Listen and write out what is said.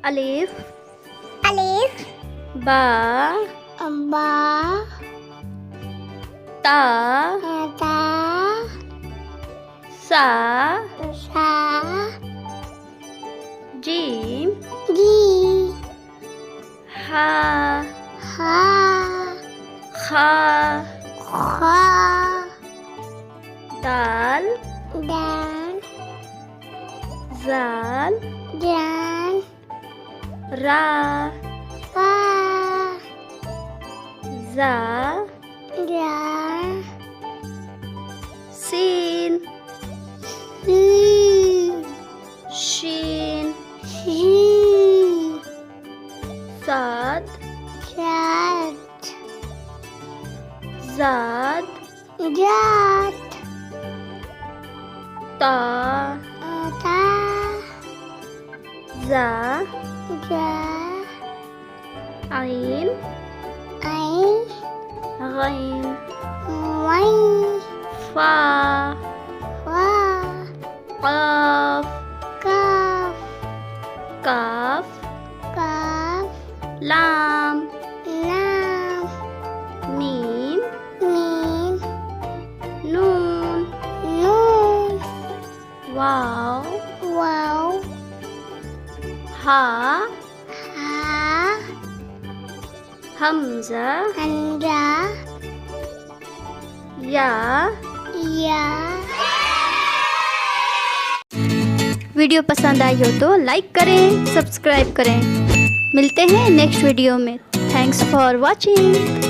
अलिफ अलिफ बा बा ता ता सा सा जीम जी हा हा खा खा दाल दाल जाल जान रा वा जा जा सीन सी शीन शी साद सात जाद जात ता ता जा जा आइन आई गैन वाई फा वा काफ काफ काफ काफ लाम लाम मीम मीम नून नून वाव वाव हा हा हमजा हमजा या या। वीडियो पसंद आई हो तो लाइक करें, सब्सक्राइब करें। मिलते हैं नेक्स्ट वीडियो में। Thanks for watching.